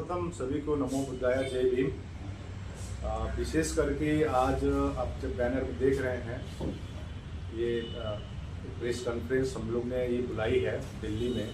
सर्वप्रथम सभी को नमो बुद्धाय, जय भीम। विशेष करके आज आप जब बैनर में देख रहे हैं ये प्रेस कॉन्फ्रेंस हम लोग ने ये बुलाई है दिल्ली में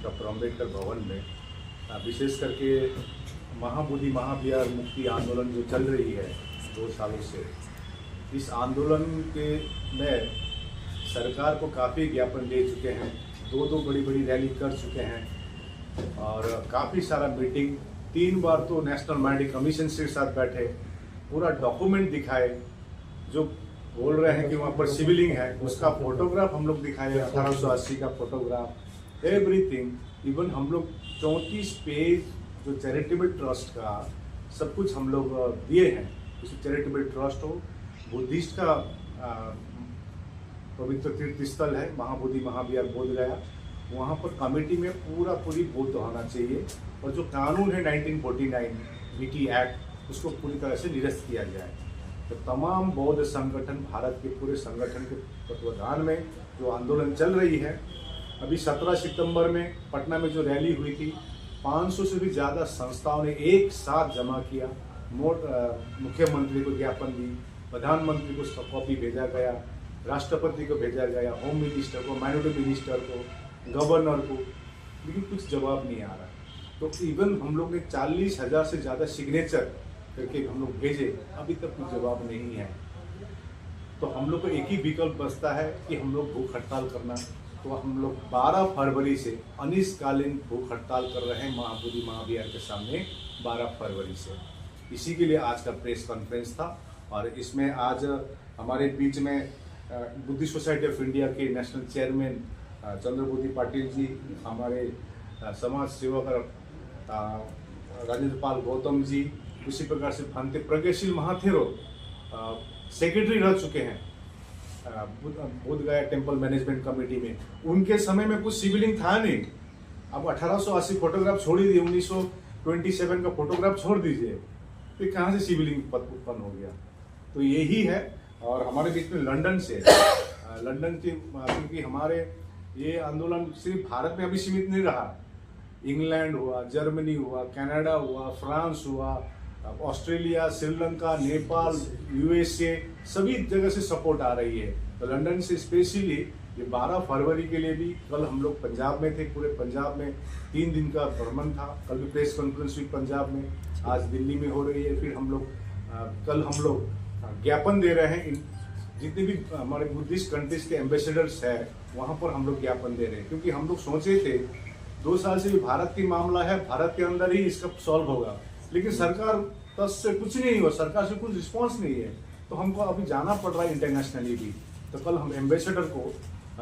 डॉक्टर अम्बेडकर भवन में। विशेष करके महाबोधि महाविहार मुक्ति आंदोलन जो चल रही है 2 सालों से, इस आंदोलन के में सरकार को काफ़ी ज्ञापन दे चुके हैं, 2 बड़ी बड़ी रैली कर चुके हैं और काफ़ी सारा मीटिंग, 3 बार तो नेशनल माइंड कमीशन के साथ बैठे, पूरा डॉक्यूमेंट दिखाए। जो बोल रहे हैं कि वहाँ पर सिविलिंग है उसका फोटोग्राफ हम लोग दिखाए, 1880 का फोटोग्राफ, एवरीथिंग। इवन हम लोग 34 पेज जो चैरिटेबल ट्रस्ट का सब कुछ हम लोग दिए हैं। उसे चैरिटेबल ट्रस्ट हो, बुद्धिस्ट का पवित्र तीर्थ स्थल है महाबोधि महाविहार बोध गया, वहाँ पर कमेटी में पूरी बोध होना चाहिए और जो कानून है 1949 बीटी एक्ट उसको पूरी तरह से निरस्त किया जाए। तो तमाम बौद्ध संगठन, भारत के पूरे संगठन के तत्वाधान में जो आंदोलन चल रही है, अभी 17 सितंबर में पटना में जो रैली हुई थी, 500 से भी ज़्यादा संस्थाओं ने एक साथ जमा किया। मुख्यमंत्री को ज्ञापन दी, प्रधानमंत्री को उसका कॉपी भेजा गया, राष्ट्रपति को भेजा गया, होम मिनिस्टर को, माइनॉरिटी मिनिस्टर को, गवर्नर को, लेकिन कुछ जवाब नहीं आ रहा। तो इवन हम लोग ने 40,000 से ज़्यादा सिग्नेचर करके हम लोग भेजे, अभी तक कुछ जवाब नहीं है। तो हम लोग को एक ही विकल्प बचता है कि हम लोग भूख हड़ताल करना। तो हम लोग 12 फरवरी से अनिश्चितकालीन भूख हड़ताल कर रहे हैं महाबोधि महाविहार के सामने 12 फरवरी से। इसी के लिए आज का प्रेस कॉन्फ्रेंस था और इसमें आज हमारे बीच में बुद्धिस्ट सोसाइटी ऑफ इंडिया के नेशनल चेयरमैन चंद्रबोधि पाटिल जी, हमारे समाज सेवक राजेंद्र पाल गौतम जी, उसी प्रकार से भांते प्रज्ञाशील महाथेरो सेक्रेटरी रह चुके हैं बोध गया टेम्पल मैनेजमेंट कमेटी में। उनके समय में कुछ सिविलिंग था नहीं। अब 1880 फोटोग्राफ छोड़ दीजिए, 1927 का फोटोग्राफ छोड़ दीजिए, तो कहाँ से सिविलिंग उत्पन्न हो गया। तो यही है। और हमारे बीच में लंदन से लंदन की, क्योंकि हमारे ये आंदोलन सिर्फ भारत में अभी सीमित नहीं रहा, इंग्लैंड हुआ, जर्मनी हुआ, कनाडा हुआ, फ्रांस हुआ, ऑस्ट्रेलिया, श्रीलंका, नेपाल, यूएसए, सभी जगह से सपोर्ट आ रही है। तो लंदन से स्पेशली ये 12 फरवरी के लिए भी, कल हम लोग पंजाब में थे, पूरे पंजाब में 3 दिन का भ्रमण था। कल भी प्रेस कॉन्फ्रेंस हुई पंजाब में, आज दिल्ली में हो रही है। फिर हम लोग कल हम लोग ज्ञापन दे रहे हैं, जितने भी हमारे बुद्धिस्ट कंट्रीज के एम्बेसडर्स हैं वहाँ पर हम लोग ज्ञापन दे रहे हैं। क्योंकि हम लोग सोचे थे 2 साल से भी भारत की मामला है, भारत के अंदर ही इसका सॉल्व होगा, लेकिन सरकार तक से कुछ नहीं हुआ, सरकार से कुछ रिस्पॉन्स नहीं है। तो हमको अभी जाना पड़ रहा है इंटरनेशनली भी। तो कल हम एम्बेसडर को,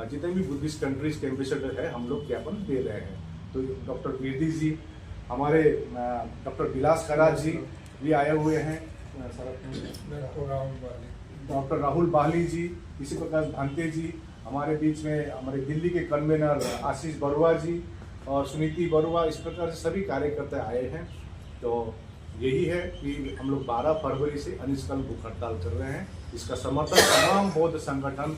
जितने भी बुद्धिस्ट कंट्रीज के एम्बेसडर है, हम लोग ज्ञापन दे रहे हैं। तो डॉक्टर गिरदी जी, हमारे डॉक्टर विलास खराज जी भी आए हुए हैं, डॉक्टर राहुल बाली जी, इसी प्रकार भांते जी, हमारे बीच में हमारे दिल्ली के कन्वेनर आशीष बरुआ जी और सुनीति बरुआ, इस प्रकार से सभी कार्यकर्ता आए हैं। तो यही है कि हम लोग 12 फरवरी से अनिश्चितकाल भूख हड़ताल कर रहे हैं। इसका समर्थन तमाम बौद्ध संगठन,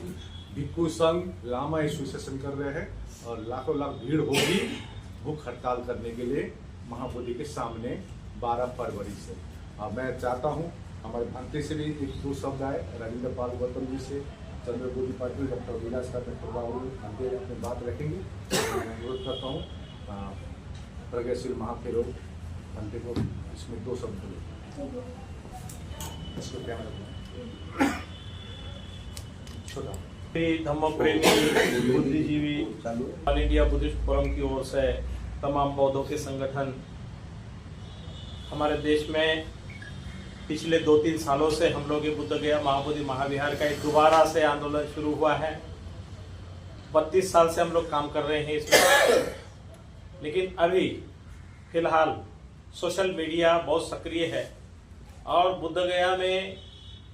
भिक्खु संघ, लामा एसोसिएशन कर रहे हैं और लाखों लाख भीड़ होगी भूख हड़ताल करने के लिए महाबोधि के सामने 12 फरवरी से। मैं चाहता हूँ हमारे भांते से भी 1-2 शब्द आए, राजेंद्र पाल गौतम जी से, चंद्रबोधि पाटिल, डॉक्टर विलास का, डॉक्टर राहुल भांते अपनी बात रखेंगे। मैं अनुरोध करता हूँ प्रज्ञाशील महाथेरो भांते को इसमें 2 शब्द बोले। इसको कैमरा छोटा धम्म प्रेमी बुद्धिजीवी ऑल इंडिया बुद्धिस्ट फोरम की ओर से तमाम बौद्धों के संगठन हमारे देश में पिछले 2-3 सालों से हम लोग ये बुद्ध गया महाबोधि महाविहार का एक दोबारा से आंदोलन शुरू हुआ है। 32 साल से हम लोग काम कर रहे हैं इसमें, लेकिन अभी फिलहाल सोशल मीडिया बहुत सक्रिय है और बुद्ध गया में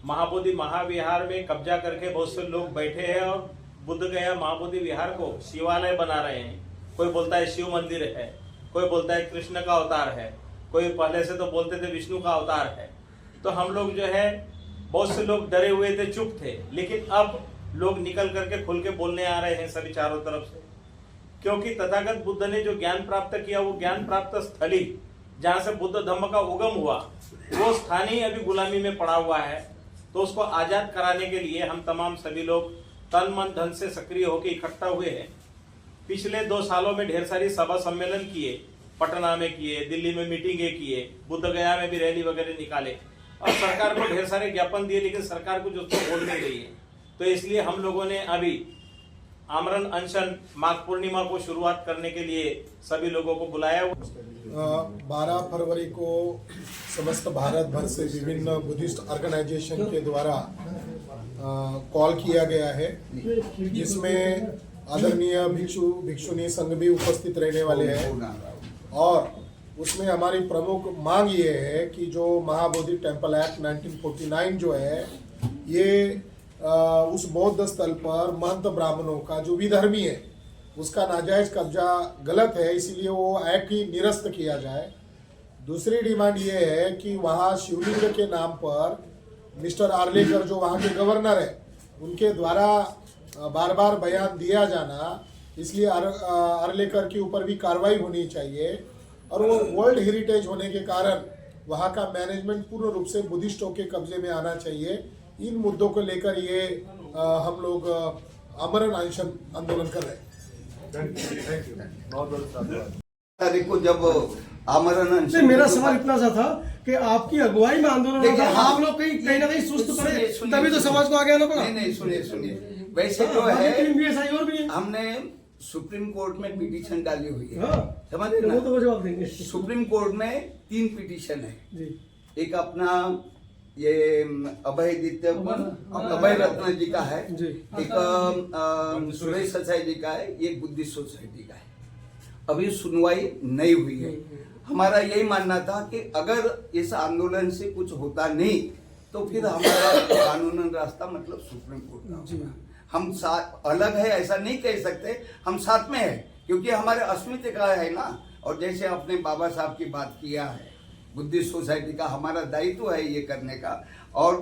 महाबोधि महाविहार में कब्जा करके बहुत से लोग बैठे हैं और बुद्ध गया महाबोधि विहार को शिवालय बना रहे हैं। कोई बोलता है शिव मंदिर है, कोई बोलता है कृष्ण का अवतार है, कोई पहले से तो बोलते थे विष्णु का अवतार है। तो हम लोग जो है, बहुत से लोग डरे हुए थे, चुप थे, लेकिन अब लोग निकल करके खुल के बोलने आ रहे हैं सभी चारों तरफ से। क्योंकि तथागत बुद्ध ने जो ज्ञान प्राप्त किया वो ज्ञान प्राप्त स्थली जहां से बुद्ध धम्म का उगम हुआ वो स्थान ही अभी गुलामी में पड़ा हुआ है। तो उसको आजाद कराने के लिए हम तमाम सभी लोग तन मन धन से सक्रिय होकर इकट्ठा हुए हैं। पिछले 2 सालों में ढेर सारी सभा सम्मेलन किए, पटना में किए, दिल्ली में मीटिंगें किए, बुद्ध गया में भी रैली वगैरह निकाले और सरकार को ढेर सारे ज्ञापन दिए, लेकिन सरकार कुछ उसको बोल नहीं रही है। तो इसलिए हम लोगों ने अभी आमरण अनशन माघ पूर्णिमा को शुरुआत करने के लिए सभी लोगों को बुलाया। 12 फरवरी को समस्त भारत भर से विभिन्न बुद्धिस्ट ऑर्गेनाइजेशन के द्वारा कॉल किया गया है, जिसमें आदरणीय भिक्षुनी संघ भी उपस्थित रहने वाले हैं। और उसमें हमारी प्रमुख मांग ये है कि जो महाबोधि टेम्पल एक्ट 1949 जो है, ये उस बौद्ध स्थल पर महंत ब्राह्मणों का जो विधर्मी है उसका नाजायज कब्जा गलत है, इसीलिए वो एक्ट ही निरस्त किया जाए। दूसरी डिमांड ये है कि वहाँ शिवलिंग के नाम पर मिस्टर आर्लेकर जो वहाँ के गवर्नर है उनके द्वारा बार बार बयान दिया जाना, इसलिए आर्लेकर के ऊपर भी कार्रवाई होनी चाहिए। और वो वर्ल्ड हेरिटेज होने के कारण वहाँ का मैनेजमेंट पूर्ण रूप से बुद्धिस्टों के कब्जे में आना चाहिए। इन मुद्दों को लेकर ये हम लोग आमरण अनशन आंदोलन कर रहे हैं। थैंक यू, बहुत बहुत धन्यवाद। तारीख को जब आमरण अनशन, मेरा सवाल इतना सा था कि आपकी अगुवाई में आंदोलन हो रहा था, आप लोग कहीं ना कहीं सुस्त पड़े, तभी तो समाज को आगे आना पड़ा। नहीं, सुनिए वैसे जो है और भी हमने सुप्रीम कोर्ट में पिटीशन डाली हुई है, समझ वो रहे तो जवाब देंगे। सुप्रीम कोर्ट में 3 पिटीशन है जी। एक अपना ये अभय रत्न जी का है, एक सुरेश सचाई जी का है, एक बुद्धिस्ट सोसाइटी का है। अभी सुनवाई नहीं हुई है। हमारा यही मानना था कि अगर इस आंदोलन से कुछ होता नहीं तो फिर हमारा कानूनन रास्ता मतलब सुप्रीम कोर्ट का होगा। हम साथ अलग है ऐसा नहीं कह सकते, हम साथ में है क्योंकि हमारे अस्मिता का है ना। और जैसे आपने बाबा साहब की बात किया है, बुद्धिस्ट सोसाइटी का हमारा दायित्व है ये करने का। और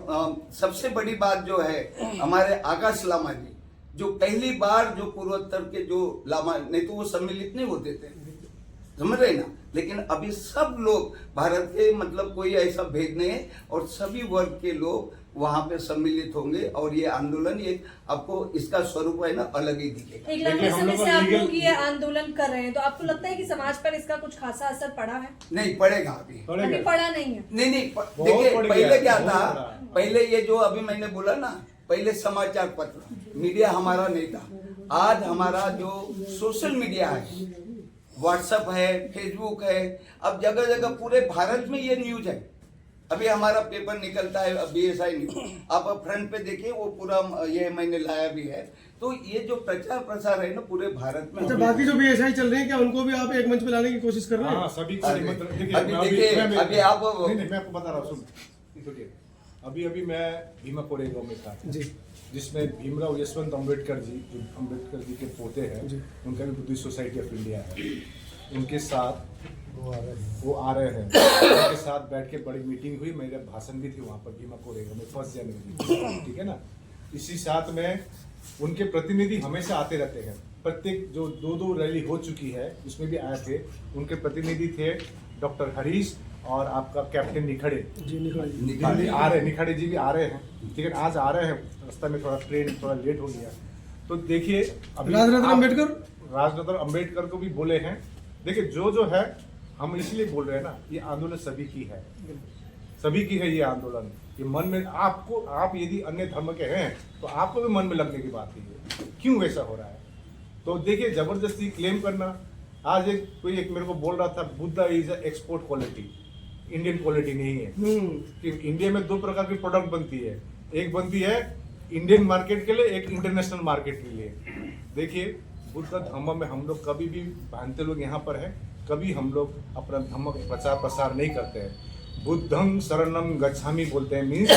सबसे बड़ी बात जो है, हमारे आकाश लामा जी जो पहली बार जो पूर्वोत्तर के जो लामा, नहीं तो वो सम्मिलित नहीं होते थे, समझ रहे ना। लेकिन अभी सब लोग भारत के मतलब कोई ऐसा भेद नहीं है और सभी वर्ग के लोग वहाँ पे सम्मिलित होंगे और ये आंदोलन ये आपको इसका स्वरूप है ना अलग ही दिखेगा। एक लंबे समय से आप लोग ये आंदोलन कर रहे हैं, तो आपको लगता है कि समाज पर इसका कुछ खासा असर पड़ा है? नहीं पड़ेगा, अभी पड़ा नहीं है। नहीं देखिए पहले क्या था, पहले ये जो अभी मैंने बोला ना, पहले समाचार पत्र मीडिया हमारा नहीं था। आज हमारा जो सोशल मीडिया है, व्हाट्सएप है, फेसबुक है, अब जगह जगह पूरे भारत में ये न्यूज है। अभी हमारा पेपर निकलता है BSI न्यूज, आप फ्रंट पे देखिए वो पूरा ये मैंने लाया भी है। तो ये जो प्रचार प्रसार है ना पूरे भारत में। अच्छा, बाकी जो BSI चल रहे हैं क्या उनको भी आप एक मंच पे लाने की कोशिश कर रहे हैं? हाँ, सभी को निमंत्रण। अभी देखिए अभी आप नहीं मैं आपको बता रहा हूँ, सुन। अभी मैं भीमा कोरेगांव में था जी, जिसमें भीमराव यशवंत अम्बेडकर जी, जो अम्बेडकर जी के पोते हैं, उनका भी बुद्धिस्ट सोसाइटी ऑफ इंडिया है, उनके साथ वो आ रहे हैं। उनके साथ बैठ के बड़ी मीटिंग हुई, मेरा भाषण भी थी वहाँ पर भीमा कोरेगांव में 1 जनवरी, ठीक है ना। इसी साथ में उनके प्रतिनिधि हमेशा आते रहते हैं, प्रत्येक जो 2 रैली हो चुकी है उसमें भी आए थे। उनके प्रतिनिधि थे डॉक्टर हरीश और आपका कैप्टन निखड़े जी, निखड़े आ रहे, निखड़े जी भी आ रहे हैं, ठीक है। आज आ रहे हैं, रास्ता में थोड़ा ट्रेन थोड़ा लेट हो गया। तो देखिए अभी राजरत्न अम्बेडकर को भी बोले हैं। देखिए जो है हम इसलिए बोल रहे हैं ना, ये आंदोलन सभी की है, सभी की है ये आंदोलन। ये मन में आपको, आप यदि अन्य धर्म के हैं तो आपको भी मन में लगने की बात है, क्यों ऐसा हो रहा है। तो देखिए जबरदस्ती क्लेम करना, आज कोई मेरे को बोल रहा था Buddha is export quality, Indian quality नहीं है। कि इंडिया में 2 प्रकार की प्रोडक्ट बनती है, एक बनती है इंडियन मार्केट के लिए, एक इंटरनेशनल मार्केट के लिए। देखिए बुद्ध धर्म में हम लोग कभी भी भांते लोग यहाँ पर है, कभी हम लोग अपना धर्म प्रचार प्रसार नहीं करते हैं। बुद्धं शरणम गच्छामि बोलते हैं, मीन्स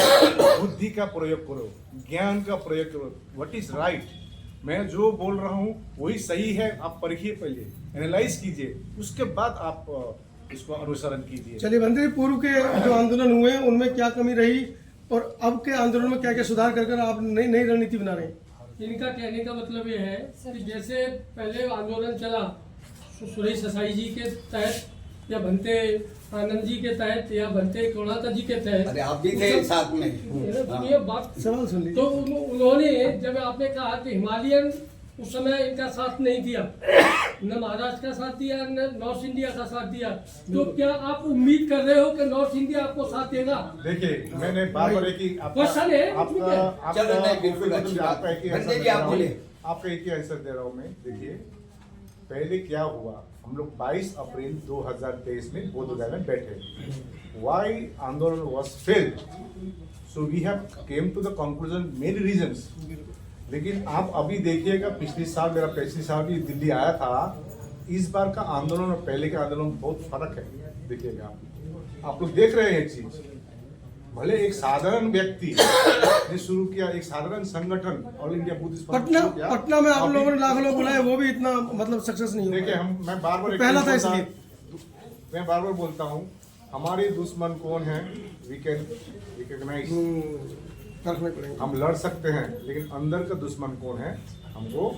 बुद्धि का प्रयोग करो, ज्ञान का प्रयोग करो, व्हाट इज राइट। मैं जो बोल रहा हूँ वही सही है, आप परखिए, पहले एनालाइज कीजिए, उसके बाद आप इसको अनुसरण कीजिए। चलिए बंदे, पूर्व के जो आंदोलन हुए उनमें क्या कमी रही और अब के आंदोलन में क्या क्या सुधार कर आप नई रणनीति बना रहे हैं? इनका कहने का मतलब ये है कि जैसे पहले आंदोलन चला सुरेश ससाई जी के तहत या भंते आनंद जी के तहत या भंते कोणाता जी के तहत, अरे आप भी थे साथ में। ये बात सवाल सुन ली। तो उन्होंने जब आपने कहा कि हिमालयन उस समय इनका साथ नहीं दिया, न महाराष्ट्र का साथ दिया न नॉर्थ इंडिया का साथ दिया, तो क्या आप उम्मीद कर रहे हो कि नॉर्थ इंडिया आपको साथ देगा? देखिए मैंने बार बार एक ही क्वेश्चन है, चलो नहीं, बिल्कुल अच्छी बात। आपका एक ही भंते आंसर जी, आप बोले। आपका एक ही आंसर दे रहा हूँ मैं। देखिए पहले क्या हुआ, हम लोग 22 अप्रैल 2023 में बोधगया में बैठे। वाई आंदोलन was failed, so we have came to the conclusion many reasons. लेकिन आप अभी देखिएगा, पिछले साल मेरा पिछले साल भी दिल्ली आया था, इस बार का आंदोलन और पहले का आंदोलन बहुत फर्क है। देखिएगा आप लोग देख रहे हैं एक चीज, भले एक साधारण व्यक्ति ने शुरू किया, एक साधारण संगठन ऑल इंडिया बुद्धिस्ट पटना में आप लोगों ने लाखों लोग बुलाए, वो भी इतना मतलब सक्सेस नहीं हुआ। देखिए मैं बार बार पहला था इसलिए मैं बार बार बोलता हूँ, हमारे दुश्मन कौन है वी कैन रिकॉग्नाइज, रखने पड़ेंगे। हम लड़ सकते हैं, लेकिन अंदर का दुश्मन कौन है हमको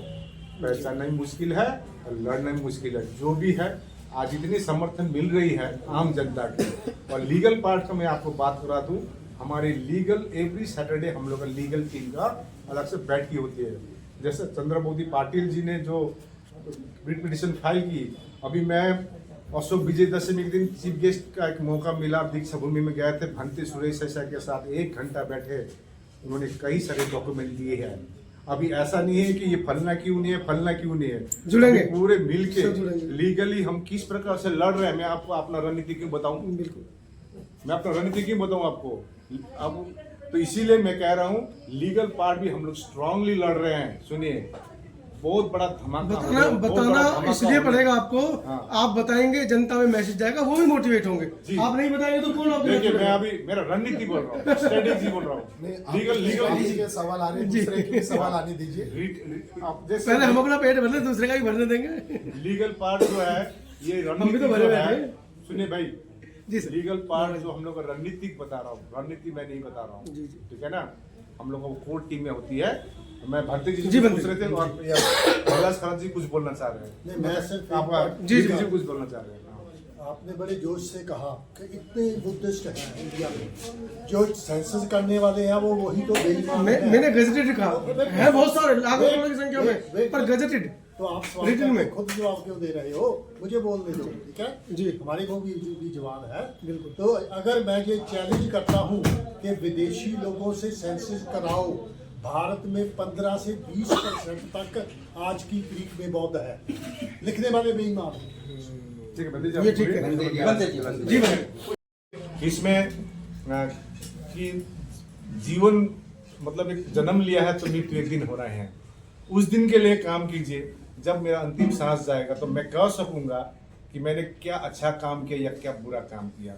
पहचानना ही मुश्किल है और लड़ना ही मुश्किल है। जो भी है आज इतनी समर्थन मिल रही है आम जनता की, और लीगल पार्ट का मैं आपको बात करा दूं, हमारे लीगल एवरी सैटरडे हम लोग का लीगल टीम का अलग से बैठकी होती है। जैसे चंद्रमोदी पाटिल जी ने जो रिट पिटीशन फाइल की, अभी मैं अशोक विजयदशमी के दिन चीफ गेस्ट का एक मौका मिला, दीक्षा भूमि में गए थे, भंते सुरेश सैसा के साथ 1 घंटा बैठे, उन्होंने कई सारे डॉक्यूमेंट दिए हैं। अभी ऐसा नहीं है कि ये फलना क्यों नहीं है, फलना क्यों नहीं है, जुड़ेंगे पूरे मिल के सब जुड़ेंगे। लीगली हम किस प्रकार से लड़ रहे हैं। मैं आपको अपना रणनीति क्यों बताऊं, बिल्कुल मैं अपना रणनीति क्यों बताऊं आपको। अब तो इसीलिए मैं कह रहा हूं, लीगल पार्ट भी हम लोग स्ट्रांगली लड़ रहे हैं। सुनिए, बहुत बड़ा धमाका बताना इसलिए पड़ेगा आपको। हाँ। आप बताएंगे, जनता में मैसेज जाएगा, वो भी मोटिवेट होंगे। आप नहीं बताएंगे तो कौन आपको देखिए, मैं मोटिवेट अभी मेरा रणनीति बोल रहा हूँ, स्ट्रेटेजी बोल रहा हूँ। लीगल के सवाल आ रहे हैं, दूसरे के भी सवाल आने दीजिए। पहले हम अपना पेट भरने, दूसरे का भी भरने देंगे। लीगल पार्ट जो है ये हम भी रणनीति तो भरे जो हुए है, हैं। सुनिए भाई, जी सर। लीगल पार्ट जो हम लोग का रणनीतिक बता रहा हूँ, रणनीति मैं नहीं बता रहा हूँ, जी, जी। ठीक है ना। हम लोग को कोर्ट टीम में होती है। मैं भारती जी जी, से बंदी। पूछ रहे थे और कैलाश खरात जी कुछ बोलना चाह रहे हैं। नहीं, मैं सिर्फ आपका जी, जी जी। कुछ बोलना चाह रहे हैं। आपने बड़े जोश से कहा कि इतने बुद्धिस्ट हैं इंडिया में, जो सेंसस करने वाले हैं वो वही तो बेईमान हैं। मैंने गजेटेड कहा है, बहुत सारे लाखों करोड़ की संख्या में, पर गजेटेड। तो आप रिटन सवाल में। में खुद जवाब क्यों दे रहे हो, मुझे बोलने दो, ठीक है जी। हमारे को भी जवाब है। बिल्कुल। तो अगर मैं ये चैलेंज करता हूँ कि विदेशी लोगों से सेंसस कराओ, भारत में 15 से 20% तक आज की तारीख में बौद्ध है, लिखने वाले बेईमान हैं। ठीक है बंदी ये ठीक है। जी। जी भाई। इसमें कि जीवन मतलब एक जन्म लिया है तो मृत्यु एक दिन हो रहे हैं, उस दिन के लिए काम कीजिए। जब मेरा अंतिम सांस जाएगा तो मैं कह सकूंगा कि मैंने क्या अच्छा काम किया या क्या बुरा काम किया।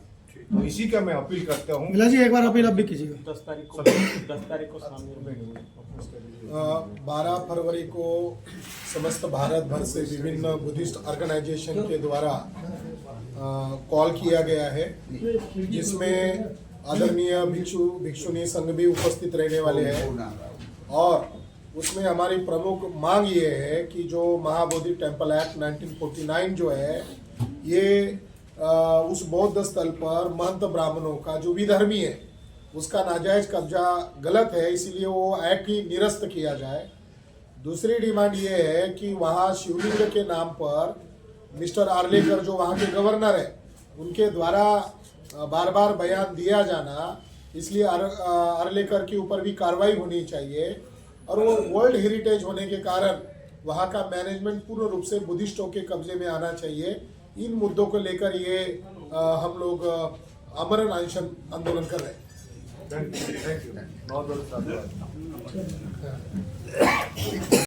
तो इसी का मैं अपील करता हूँ। मिला जी, एक बार अपील आप भी कीजिएगा। 10 तारीख को सामने 12 फरवरी को समस्त भारत भर से विभिन्न बुद्धिस्ट ऑर्गेनाइजेशन के द्वारा कॉल किया गया है, जिसमें आदरणीय भिक्षुनी संघ भी उपस्थित रहने वाले हैं। और उसमें हमारी प्रमुख मांग ये है कि जो महाबोधि टेम्पल एक्ट 1949 जो है, ये उस बौद्ध स्थल पर महंत ब्राह्मणों का जो विधर्मी है उसका नाजायज कब्जा गलत है, इसीलिए वो एक्ट ही निरस्त किया जाए। दूसरी डिमांड ये है कि वहाँ शिवलिंग के नाम पर मिस्टर आर्लेकर जो वहाँ के गवर्नर है, उनके द्वारा बार बार बयान दिया जाना, इसलिए आर्लेकर के ऊपर भी कार्रवाई होनी चाहिए। और वो वर्ल्ड हेरिटेज होने के कारण वहाँ का मैनेजमेंट पूर्ण रूप से बुद्धिस्टों के कब्जे में आना चाहिए। इन मुद्दों को लेकर ये हम लोग आमरण अनशन आंदोलन कर रहे हैं। थैंक यू बहुत बहुत धन्यवाद।